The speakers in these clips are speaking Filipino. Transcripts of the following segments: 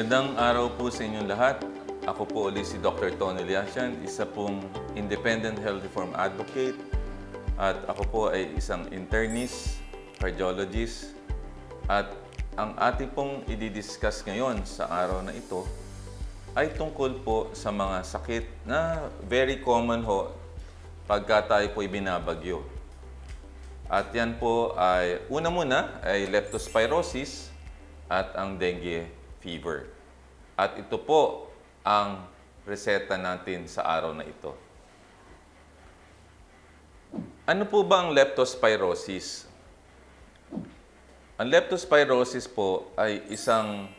Magandang araw po sa inyong lahat. Ako po ulit si Dr. Tony Liasian, isa pong independent health reform advocate. At ako po ay isang internist, cardiologist. At ang ating pong i-discuss ngayon sa araw na ito ay tungkol po sa mga sakit na very common ho pagka tayo po ibinabagyo. At yan po ay, una muna ay leptospirosis at ang dengue fever. At ito po ang reseta natin sa araw na ito. Ano po ba ang leptospirosis? Ang leptospirosis po ay isang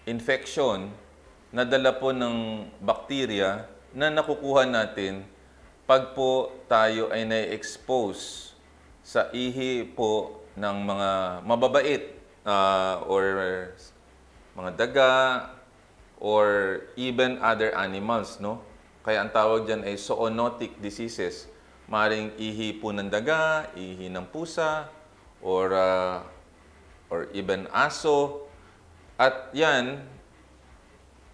infection na dala po ng bakterya na nakukuha natin pag po tayo ay na-expose sa ihi po ng mga mababait or mga daga or even other animals, no? Kaya ang tawag dyan ay zoonotic diseases. Maring ihi po ng daga, ihi ng pusa, or even aso. At yan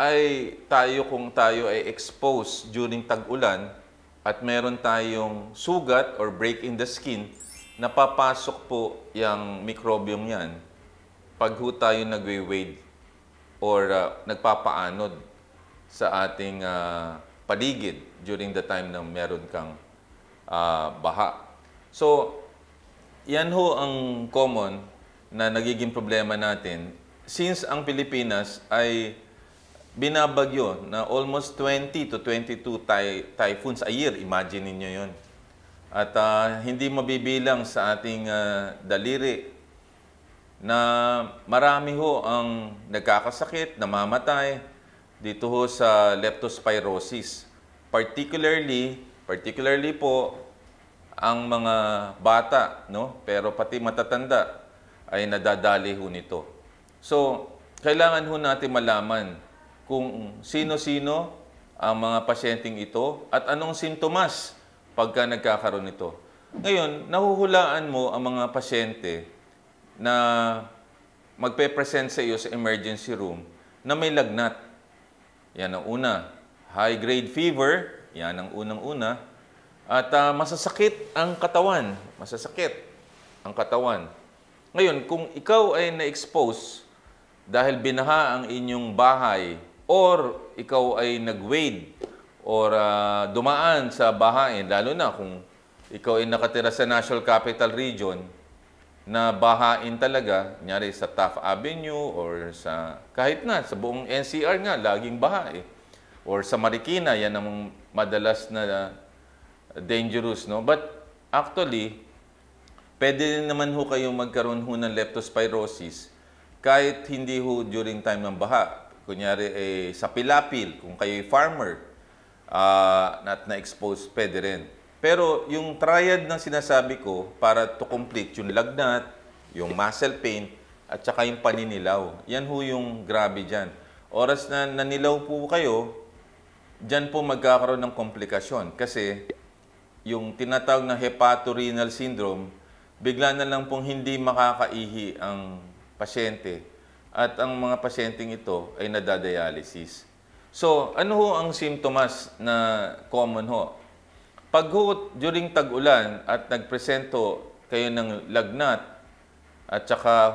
ay kung tayo ay exposed during tag-ulan at meron tayong sugat or break in the skin, napapasok po yung mikrobyong yan pag ho tayo nagwe-wade or nagpapaanod sa ating paligid during the time na meron kang baha. So, yan ho ang common na nagiging problema natin since ang Pilipinas ay binabagyo na almost 20 to 22 typhoons a year. Imagine niyo yun. At hindi mabibilang sa ating daliri na marami ho ang nagkakasakit, namamatay dito ho sa leptospirosis. Particularly po ang mga bata, no? Pero pati matatanda ay nadadali ho nito. So, kailangan ho natin malaman kung sino-sino ang mga pasyenteng ito at anong sintomas pagka nagkakaroon nito. Ngayon, nahuhulaan mo ang mga pasyente na magpe-present sa iyo sa emergency room na may lagnat. Yan ang una. High-grade fever, yan ang unang-una. At masasakit ang katawan. Masasakit ang katawan. Ngayon, kung ikaw ay na-expose dahil binaha ang inyong bahay or ikaw ay nag-wade or dumaan sa bahain, lalo na kung ikaw ay nakatira sa National Capital Region, na bahain talaga, kunyari sa Taft Avenue or sa kahit na sa buong NCR nga, laging baha eh. Or sa Marikina, yan ang madalas na dangerous, no? But actually, pwede naman ho kayong magkaroon ho ng leptospirosis kahit hindi ho during time ng baha. Kunyari sa pilapil, kung kayo'y farmer at na-expose, pwede rin. Pero yung triad na sinasabi ko para to complete yung lagnat, yung muscle pain, at saka yung paninilaw. Yan ho yung grabe dyan. Oras na nanilaw po kayo, dyan po magkakaroon ng komplikasyon. Kasi yung tinatawag na hepatorenal syndrome, bigla na lang pong hindi makakaihi ang pasyente. At ang mga pasyenteng ito ay nadadialysis. So, ano ho ang symptoms na common ho? Pag during tag-ulan at nagpresento kayo ng lagnat at saka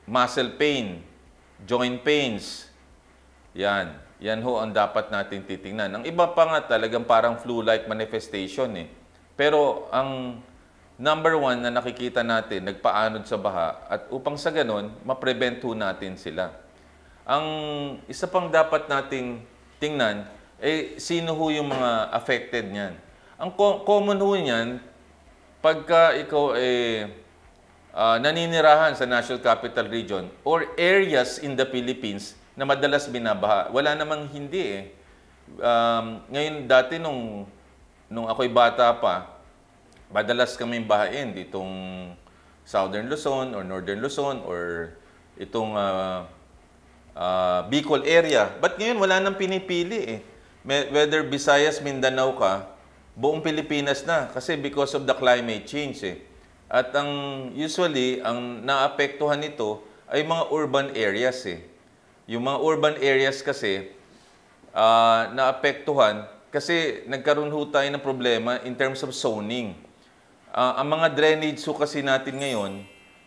muscle pain, joint pains, yan ho ang dapat natin titingnan. Ang iba pa nga talagang parang flu-like manifestation eh. Pero ang number one na nakikita natin, nagpaanod sa baha at upang sa ganon, ma-prevent ho natin sila. Ang isa pang dapat nating tingnan ay sino ho yung mga affected niyan. Ang common ho niyan, pagka ikaw ay naninirahan sa National Capital Region or areas in the Philippines na madalas binabaha. Wala namang hindi eh. Ngayon, dati nung ako'y bata pa, madalas kaming bahain ditong Southern Luzon or Northern Luzon or itong Bicol area. But ngayon, wala nang pinipili eh. Whether Visayas, Mindanao ka, buong Pilipinas na kasi because of the climate change eh. At usually ang naapektuhan nito ay mga urban areas eh. Yung mga urban areas kasi, naapektuhan kasi nagkaroon ho tayo ng problema in terms of zoning. Ang mga drainage ho kasi natin ngayon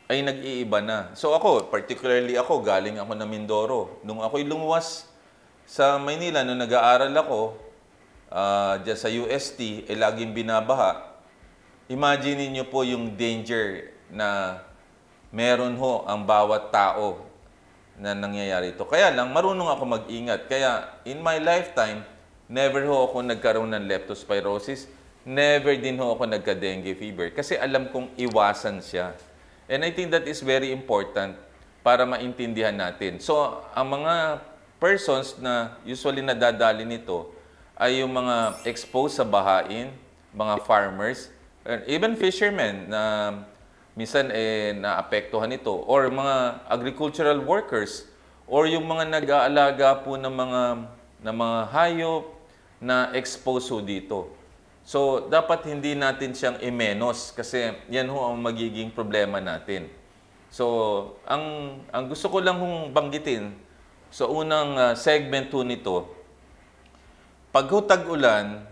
ay nag-iiba na. So ako, particularly ako, galing ako na Mindoro. Nung ako'y lumuwas sa Maynila, nung nag-aaral ako, dyan sa UST, laging binabaha. Imagine niyo po yung danger na meron ho ang bawat tao na nangyayari ito. Kaya lang, marunong ako mag-ingat. Kaya, in my lifetime, never ho ako nagkaroon ng leptospirosis. Never din ho ako nagka-dengue fever. Kasi alam kong iwasan siya. And I think that is very important para maintindihan natin. So, ang mga persons na usually nadadali nito ay yung mga exposed sa bahain, mga farmers, even fishermen na minsan naapektuhan ito, or mga agricultural workers, or yung mga nag-aalaga po ng mga hayop na exposed ho dito. So, dapat hindi natin siyang i-menos kasi yan ho ang magiging problema natin. So, ang gusto ko lang hong banggitin sa unang segment ho nito, pag ho tag-ulan,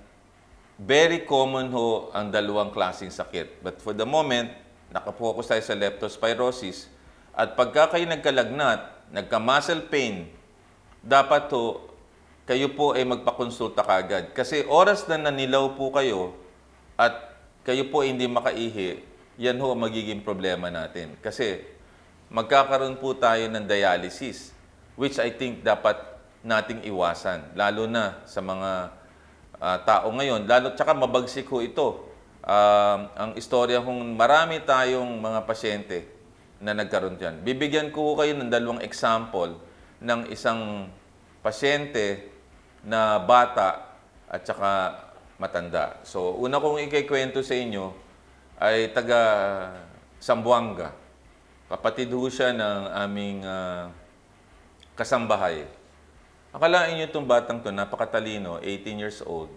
very common ho ang dalawang klaseng sakit. But for the moment, nakapokus tayo sa leptospirosis. At pagka kayo nagkalagnat, nagka-muscle pain, dapat ho, kayo po ay magpakonsulta kagad. Kasi oras na nanilaw po kayo at kayo po hindi makaihi, yan ho ang magiging problema natin. Kasi magkakaroon po tayo ng dialysis, which I think dapat nating iwasan. Lalo na sa mga tao ngayon. Tsaka mabagsik ho ito. Ang istorya kung marami tayong mga pasyente na nagkaroon dyan. Bibigyan ko kayo ng dalawang example ng isang pasyente na bata at saka matanda. So, una kong ikikwento sa inyo ay taga Zamboanga. Kapatid ho siya ng aming kasambahay. Akalain niyo itong batang to, napakatalino, 18 years old.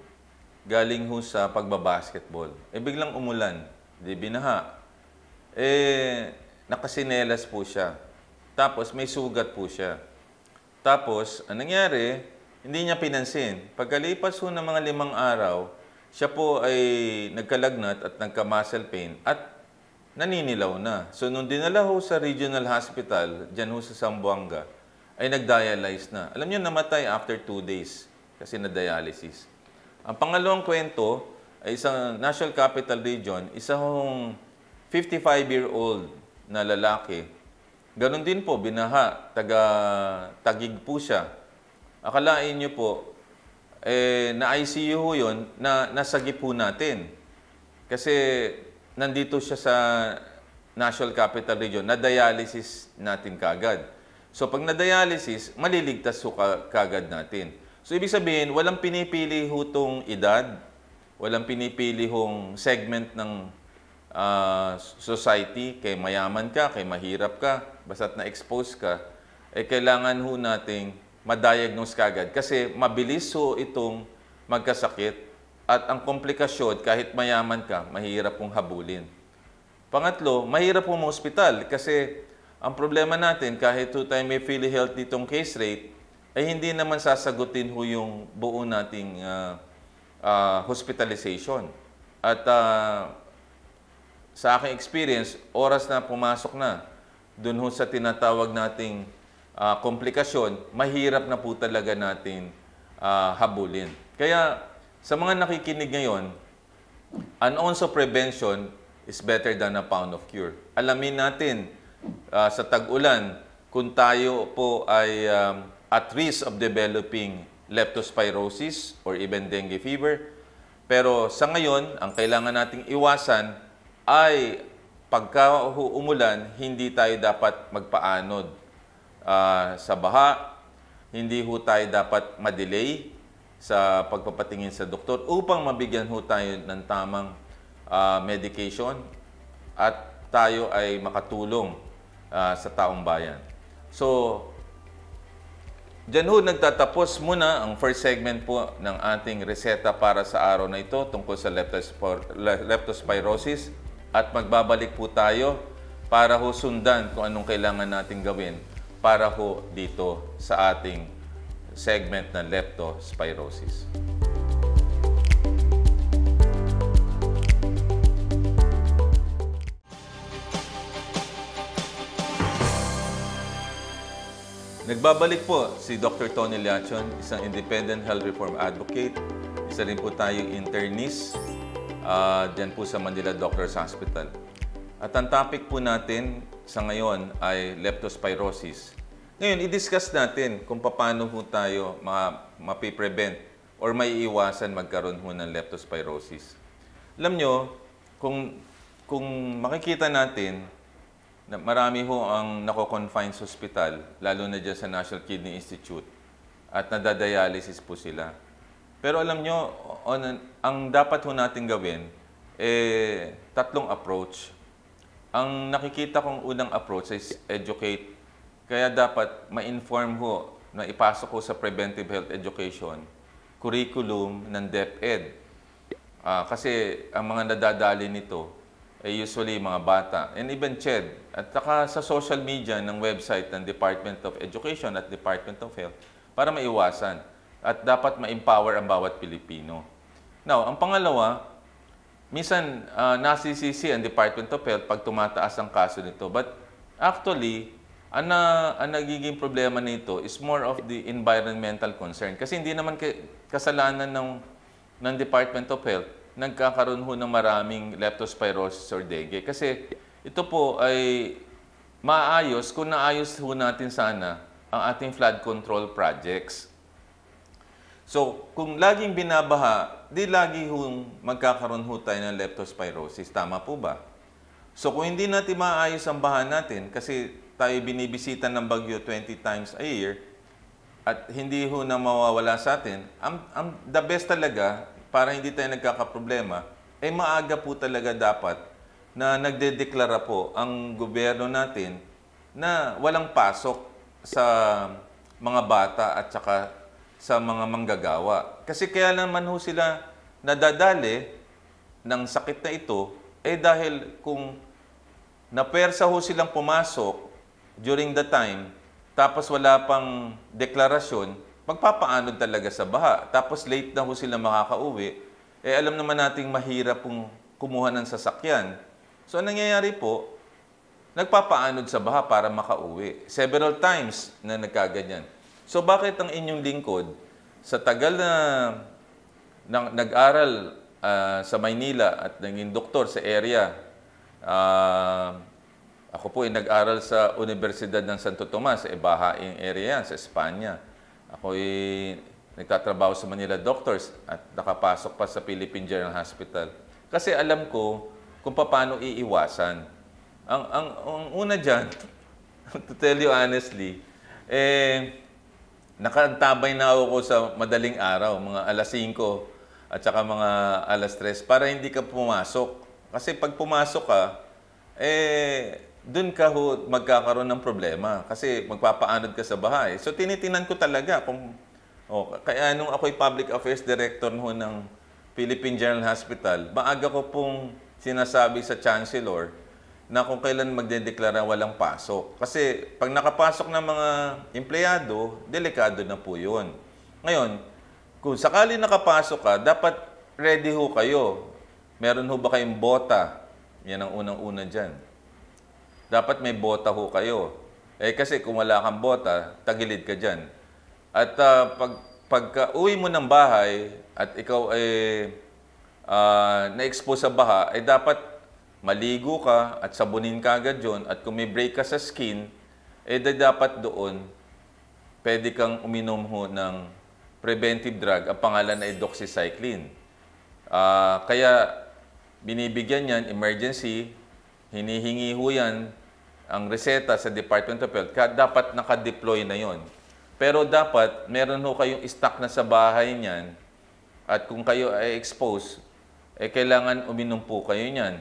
Galing ho sa pagbabasketball. Biglang umulan. Di binaha. Nakasinelas po siya. Tapos may sugat po siya. Tapos, anong nangyari? Hindi niya pinansin. Pagkalipas ho ng mga 5 araw, siya po ay nagkalagnat at nagka-muscle pain at naninilaw na. So, nung dinala ho sa regional hospital, dyan ho sa Zamboanga, ay nag-dialyze na. Alam niyo, namatay after 2 days kasi na-dialysis. Ang pangalawang kwento ay isang National Capital Region, isang 55-year-old na lalaki. Ganon din po, binaha, taga-Tagig po siya. Akalain niyo po, na-ICU ho yun, na nasagip po natin. Kasi nandito siya sa National Capital Region, na-dialysis natin kagad. So, pag na-dialysis, maliligtas ho kagad natin. So, ibig sabihin, walang pinipili ho itong edad, walang pinipili hong segment ng society, kay mayaman ka, kay mahirap ka, basta't na-expose ka, kailangan ho nating ma-diagnose kagad. Kasi mabilis ho itong magkasakit at ang komplikasyon, kahit mayaman ka, mahirap pong habulin. Pangatlo, mahirap pong hospital kasi ang problema natin, kahit ho tayo may PhilHealth ditong case rate, ay hindi naman sasagutin ho yung buo nating hospitalization. At sa aking experience, oras na pumasok na, dun ho sa tinatawag nating komplikasyon, mahirap na po talaga natin habulin. Kaya sa mga nakikinig ngayon, an ounce of prevention is better than a pound of cure. Alamin natin sa tag-ulan kung tayo po ay at risk of developing leptospirosis or even dengue fever. Pero sa ngayon, ang kailangan nating iwasan ay pagka umulan, hindi tayo dapat magpaanod sa baha, hindi ho tayo dapat madelay sa pagpapatingin sa doktor upang mabigyan ho tayo ng tamang medication at tayo ay makatulong sa taong bayan. So, dyan ho nagtatapos muna ang first segment po ng ating reseta para sa araw na ito tungkol sa leptospirosis at magbabalik po tayo para ho sundan kung anong kailangan nating gawin para ho dito sa ating segment ng leptospirosis. Nagbabalik po si Dr. Tony Liachon, isang independent health reform advocate. Isa rin po tayong internist dyan po sa Manila Doctors Hospital. At ang topic po natin sa ngayon ay leptospirosis. Ngayon, i-discuss natin kung paano po tayo mapiprevent or maiiwasan magkaroon po ng leptospirosis. Alam nyo, kung makikita natin, na marami ho ang nako-confine sa ospital, lalo na dyan sa National Kidney Institute, at nadadialysis po sila. Pero alam nyo, ang dapat ho natin gawin, tatlong approach. Ang nakikita kong unang approach is educate. Kaya dapat ma-inform ho, na ipasok ho sa preventive health education, curriculum ng DepEd. Kasi ang mga nadadali nito, usually mga bata, and even CHED, at saka sa social media ng website ng Department of Education at Department of Health para maiwasan at dapat ma-empower ang bawat Pilipino. Now, ang pangalawa, minsan nasisisi ang Department of Health pag tumataas ang kaso nito. But actually, ang nagiging problema nito is more of the environmental concern. Kasi hindi naman kasalanan ng Department of Health nagkakaroon ho ng maraming leptospirosis or dengue. Kasi ito po ay maayos kung naayos ho natin sana ang ating flood control projects. So, kung laging binabaha, di lagi ho magkakaroon ho tayo ng leptospirosis. Tama po ba? So, kung hindi natin maayos ang baha natin, kasi tayo binibisita ng bagyo 20 times a year, at hindi ho na mawawala sa atin, the best talaga, para hindi tayo nagkakaproblema, maaga po talaga dapat na nagdedeklara po ang gobyerno natin na walang pasok sa mga bata at saka sa mga manggagawa. Kasi kaya naman ho sila nadadali ng sakit na ito, dahil kung napersa ho silang pumasok during the time, tapos wala pang deklarasyon, magpapaanod talaga sa baha. Tapos late na ho sila makakauwi. Alam naman nating mahirap pong kumuha ng sasakyan. So, ang nangyayari po, nagpapaanod sa baha para makauwi. Several times na nagkaganyan. So, bakit ang inyong lingkod, sa tagal na nag-aral sa Maynila at naging doktor sa area, ako po ay nag-aral sa Universidad ng Santo Tomas, bahaing area yan, sa Espanya. Ako ay nagtatrabaho sa Manila Doctors at nakapasok pa sa Philippine General Hospital. Kasi alam ko kung paano iiwasan. Ang una dyan, to tell you honestly, nakaantabay na ako sa madaling araw, mga alas 5 at saka mga alas 3 para hindi ka pumasok. Kasi pag pumasok ka, doon ka magkakaroon ng problema kasi magpapaanod ka sa bahay. So, tinitinan ko talaga kaya nung ako'y Public Affairs Director ng Philippine General Hospital, maaga ko pong sinasabi sa Chancellor na kung kailan magdedeklara walang pasok. Kasi pag nakapasok ng mga empleyado, delikado na po yun. Ngayon, kung sakali nakapasok ka, dapat ready ho kayo. Meron ho ba kayong bota? Yan ang unang-una dyan. Dapat may bota ho kayo. Kasi kung wala kang bota, tagilid ka dyan. At pagka uwi mo ng bahay at ikaw ay na-expose sa baha, dapat maligo ka at sabunin ka agad yun. At kung may break ka sa skin, dapat doon, pwede kang uminom ho ng preventive drug. Ang pangalan ay doxycycline. Kaya binibigyan yan, emergency, hinihingi ho yan ang reseta sa Department of Health. Dapat naka-deploy na yon. Pero dapat, meron ho kayong stock na sa bahay niyan. At kung kayo ay exposed, kailangan uminom po kayo niyan.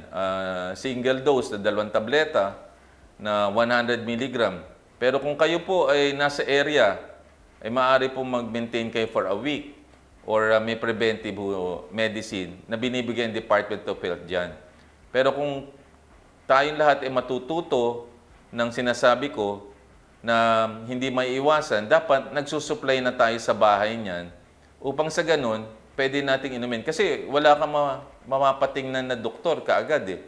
Single dose na 2 tableta na 100 mg. Pero kung kayo po ay nasa area, maaari po mag-maintain kayo for a week or may preventive medicine na binibigyan ng Department of Health dyan. Pero kung tayong lahat ay matututo ng sinasabi ko, na hindi maiiwasan, dapat nagsusupply na tayo sa bahay niyan upang sa ganun, pwede nating inumin. Kasi wala kang mamapatingnan na doktor kaagad eh.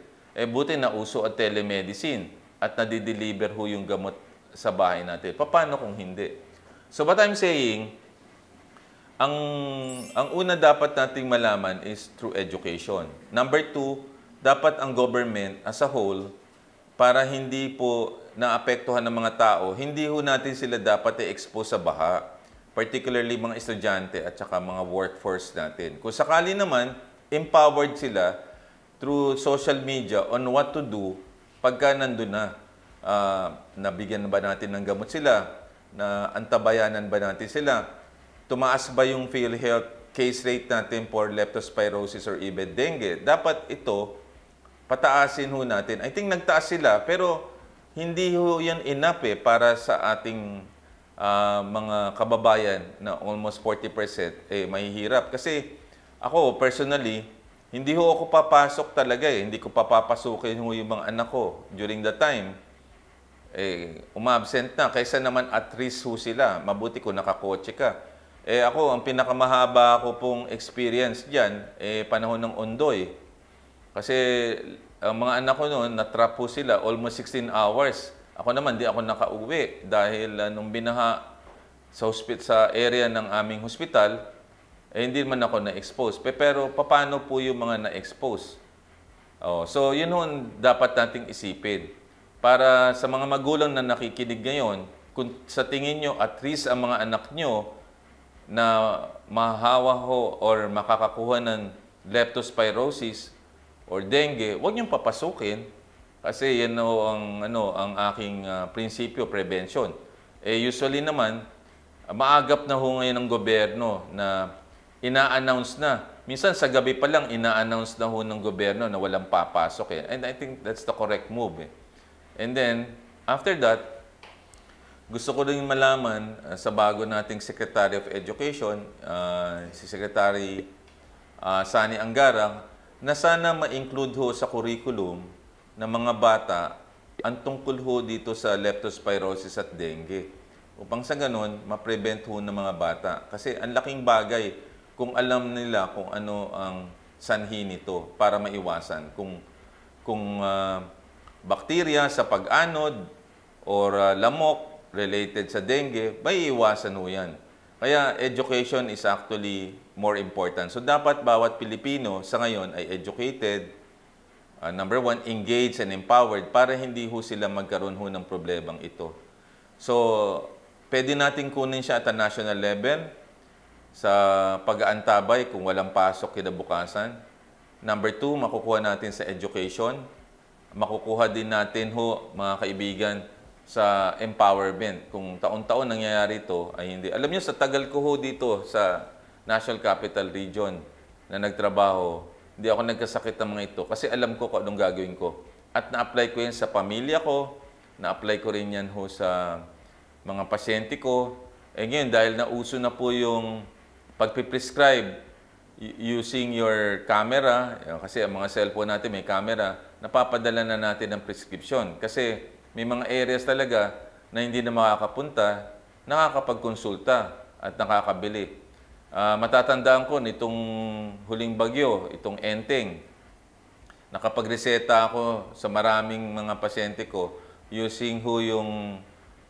Buti na uso at telemedicine at nadideliver ho yung gamot sa bahay natin. Paano kung hindi? So what I'm saying, ang una dapat nating malaman is through education. Number 2, dapat ang government as a whole, para hindi po naapektuhan ng mga tao, hindi ho natin sila dapat i-expose sa baha, particularly mga estudyante at saka mga workforce natin. Kung sakali naman, empowered sila through social media on what to do pagka nandun na. Nabigyan ba natin ng gamot sila? Na antabayanan ba natin sila? Tumaas ba yung PhilHealth case rate natin for leptospirosis or even dengue? Dapat ito, pataasin ho natin. I think nagtaas sila, pero hindi ho yan enough para sa ating mga kababayan na almost 40% mahihirap. Kasi ako, personally, hindi ho ako papasok talaga eh. Hindi ko papapasukin ho yung mga anak ko during the time. Umabsent na. Kaysa naman at risk ho sila. Mabuti ko nakakotse ka. Ako, ang pinakamahaba ko pong experience dyan, panahon ng Ondoy. Kasi ang mga anak ko noon, natrap po sila almost 16 hours. Ako naman, di ako nakauwi dahil nung binaha sa area ng aming hospital, hindi man ako na-expose. Pero paano po yung mga na-expose? So, yun ho dapat nating isipin. Para sa mga magulang na nakikinig ngayon, kung sa tingin nyo at risk ang mga anak nyo na mahawa ho or makakakuha ng leptospirosis or dengue, huwag niyong papasukin kasi yan ho ang aking prinsipyo, prevention. Usually naman, maagap na ho ngayon ng gobyerno na ina-announce na. Minsan sa gabi pa lang, ina-announce na ho ng gobyerno na walang papasok. And I think that's the correct move. And then, after that, gusto ko rin malaman sa bago nating Secretary of Education, si Secretary Sani Angara, na sana ma-include ho sa curriculum ng mga bata ang tungkol ho dito sa leptospirosis at dengue. Upang sa ganun, ma-prevent ho ng mga bata. Kasi ang laking bagay kung alam nila kung ano ang sanhi nito para maiwasan. Kung bakterya sa pag-anod or lamok related sa dengue, may iwasan ho yan. Kaya education is actually more important. So dapat bawat Pilipino sa ngayon ay educated, number 1, engaged and empowered para hindi ho sila magkaroon ho ng problemang ito. So, pwede natin kunin siya at a national level sa pag-aantabay kung walang pasok kinabukasan. Number 2, makukuha natin sa education. Makukuha din natin ho, mga kaibigan, sa empowerment. Kung taon-taon nangyayari ito, ay hindi. Alam niyo, sa tagal ko ho dito sa National Capital Region na nagtrabaho, hindi ako nagkasakit ng mga ito kasi alam ko kung anong gagawin ko. At na-apply ko yan sa pamilya ko, na-apply ko rin yan ho sa mga pasyente ko. Ngayon, dahil nauso na po yung pagpiprescribe using your camera, kasi ang mga cellphone natin may camera, napapadala na natin ang prescription. Kasi may mga areas talaga na hindi na makakapunta, nakakapagkonsulta at nakakabili. Matatandaan ko nitong huling bagyo, itong Enteng, nakapagreseta ako sa maraming mga pasyente ko using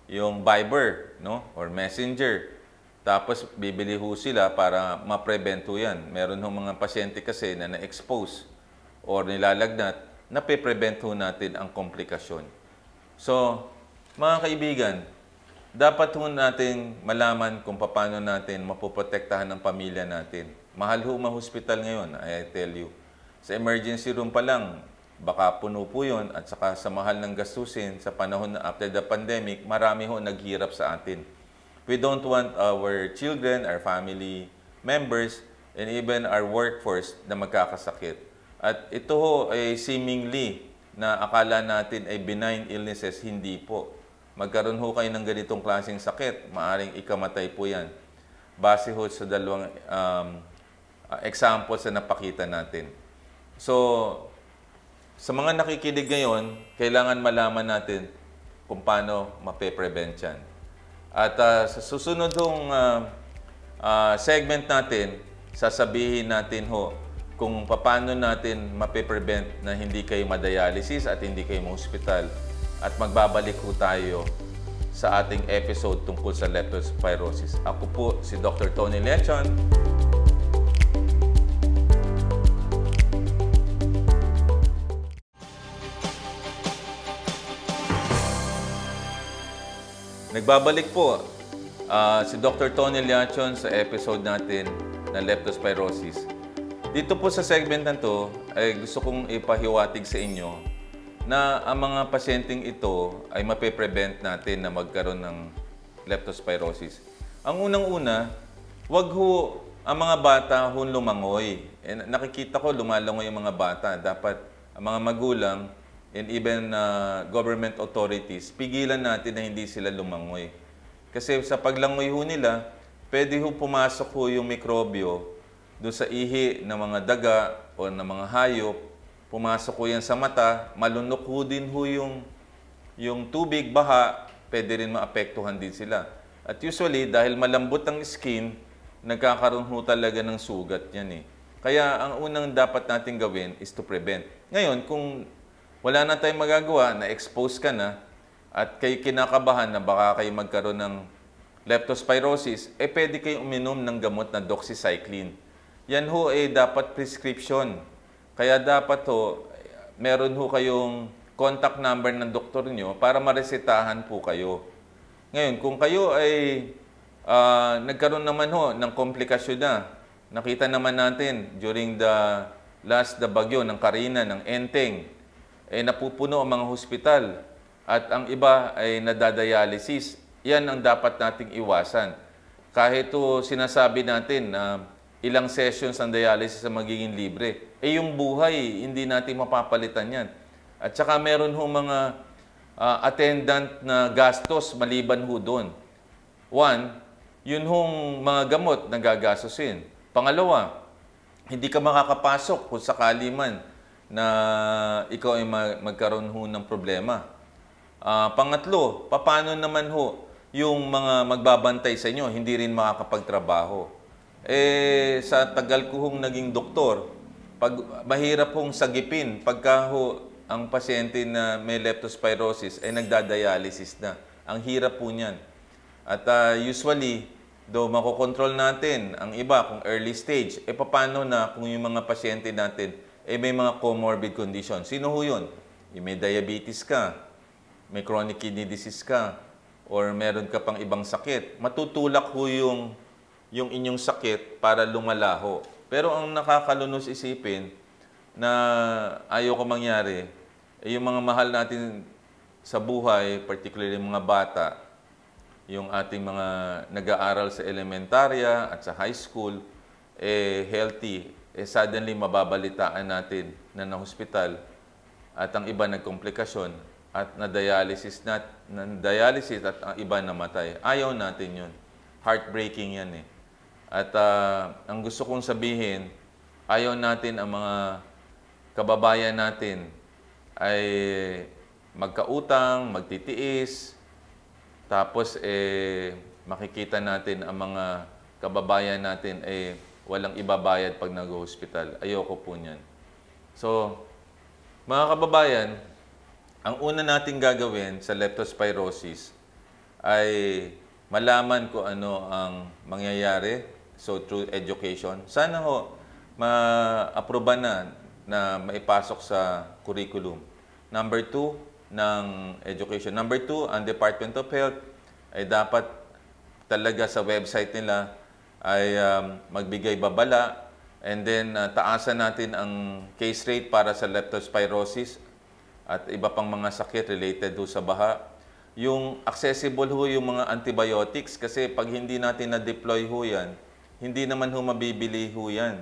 yung Viber, no? Or Messenger. Tapos bibili ho sila para ma-prevent ho yan. Meron ho mga pasyente kasi na na-expose or nilalagnat, na pe-prevent ho natin ang komplikasyon. So, mga kaibigan, dapat ho natin malaman kung paano natin mapoprotektahan ng pamilya natin. Mahal ho ma-hospital ngayon, I tell you. Sa emergency room pa lang, baka puno po yun at saka sa mahal ng gastusin sa panahon na after the pandemic, marami ho naghirap sa atin. We don't want our children, our family members, and even our workforce na magkakasakit. At ito ho ay seemingly na akala natin ay benign illnesses, hindi po. Magkaroon ho kayo ng ganitong klaseng sakit, maaring ikamatay po yan. Base ho sa dalawang examples na napakita natin. So, sa mga nakikinig ngayon, kailangan malaman natin kung paano mape-prevent yan. At sa susunod hong segment natin, sasabihin natin kung paano natin mape-prevent na hindi kayo ma-dialysis at hindi kayo ma-hospital. At magbabalik tayo sa ating episode tungkol sa leptospirosis. Ako po si Dr. Tony Lechon. Nagbabalik po si Dr. Tony Lechon sa episode natin na leptospirosis. Dito po sa segment na to ay gusto kong ipahiwatig sa inyo na ang mga pasyenteng ito ay mape-prevent natin na magkaroon ng leptospirosis. Ang unang-una, wag ang mga bata lumangoy. Nakikita ko lumalangoy ang mga bata. Dapat ang mga magulang and even government authorities, pigilan natin na hindi sila lumangoy. Kasi sa paglangoy nila, pwede pumasok yung mikrobyo doon sa ihi ng mga daga o ng mga hayop. Pumasok yan sa mata, malunok din yung tubig, baha, pwede rin maapektuhan din sila. At usually, dahil malambot ang skin, nagkakaroon talaga ng sugat yan eh. Kaya ang unang dapat natin gawin is to prevent. Ngayon, kung wala na tayong magagawa, na-expose ka na, at kayo kinakabahan na baka kayo magkaroon ng leptospirosis, pwede kayo uminom ng gamot na doxycycline. Yan dapat prescription. Kaya dapat meron kayong contact number ng doktor nyo para maresetahan po kayo. Ngayon, kung kayo ay nagkaroon naman ng komplikasyon na, nakita naman natin during the bagyo ng Karina, ng Enteng, napupuno ang mga hospital at ang iba ay nadadialysis. Yan ang dapat nating iwasan. Kahit sinasabi natin na ilang sessions ang dialysis ang magiging libre, yung buhay, hindi natin mapapalitan yan. At saka meron mga attendant na gastos maliban doon. One, yun mga gamot na gagastusin. Pangalawa, hindi ka makakapasok kung sakali man na ikaw ay magkaroon ng problema. Pangatlo, paano naman yung mga magbabantay sa inyo, hindi rin makakapagtrabaho. Sa tagal ko naging doktor, mahirap sagipin pagka ang pasyente na may leptospirosis ay nagdadialysis na. Ang hirap niyan. At usually, makokontrol natin ang iba kung early stage, paano na kung yung mga pasyente natin may mga comorbid condition. Sino yun? May diabetes ka, may chronic kidney disease ka, or meron ka pang ibang sakit. Matutulak yung inyong sakit para lumalaho. Pero ang nakakalunos isipin na ayaw ko mangyari, yung mga mahal natin sa buhay, particularly yung mga bata, yung ating mga nag-aaral sa elementarya at sa high school, healthy, suddenly mababalitaan natin na na-hospital at ang iba nagkomplikasyon at na-dialysis at ang iba namatay. Ayaw natin yun. Heartbreaking yan eh. At ang gusto kong sabihin, ayaw natin ang mga kababayan natin ay magkautang, magtitiis, tapos makikita natin ang mga kababayan natin walang ibabayad pag nag-hospital. Ayoko po niyan. So, mga kababayan, ang una nating gagawin sa leptospirosis ay malaman kung ano ang mangyayari. So, through education. Sana ma-aproba na maipasok sa curriculum. Number 2, ng education. Number 2, ang Department of Health ay dapat talaga sa website nila ay magbigay babala and then taasan natin ang case rate para sa leptospirosis at iba pang mga sakit related sa baha. Yung accessible yung mga antibiotics kasi pag hindi natin na-deploy yan, hindi naman mabibili yan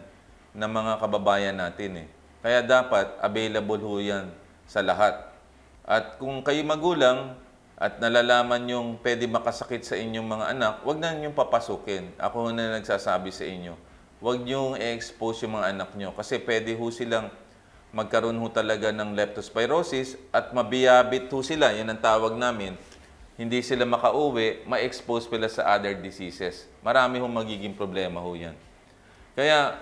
ng mga kababayan natin eh. Kaya dapat available yan sa lahat. At kung kayo magulang at nalalaman yung pwede makasakit sa inyong mga anak, huwag na niyong papasukin. Ako nagsasabi sa inyo, huwag niyong i-expose yung mga anak niyo kasi pwede silang magkaroon ho talaga ng leptospirosis at mabiyabit ho sila, yan ang tawag namin, hindi sila makauwi, ma-expose sila sa other diseases. Marami hong magiging problema ho yan. Kaya,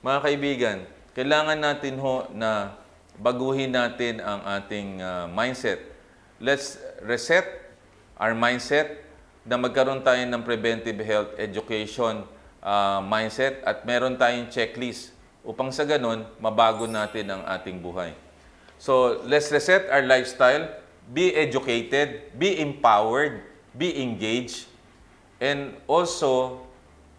mga kaibigan, kailangan natin ho na baguhin natin ang ating mindset. Let's reset our mindset na magkaroon tayo ng preventive health education mindset at meron tayong checklist upang sa ganun, mabago natin ang ating buhay. So, let's reset our lifestyle, be educated, be empowered, be engaged, and also,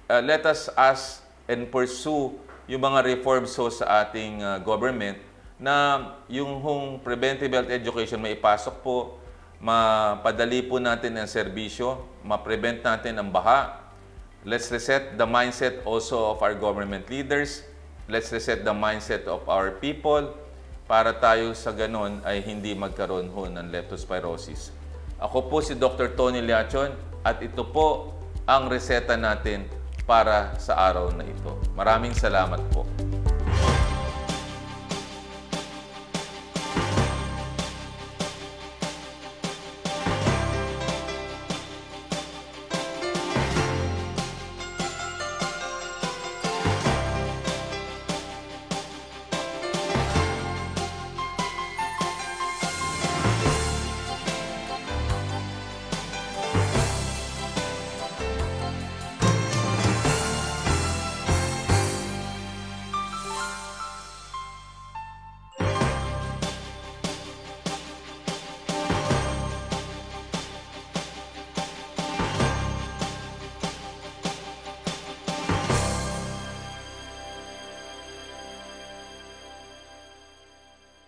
let us ask and pursue yung mga reforms sa ating government na yung preventive health education may ipasok po, mapadali po natin ang serbisyo, ma-prevent natin ang baha. Let's reset the mindset also of our government leaders. Let's reset the mindset of our people para tayo sa ganon ay hindi magkaroon ho ng leptospirosis. Ako po si Dr. Tony Liachon at ito po ang reseta natin para sa araw na ito. Maraming salamat po.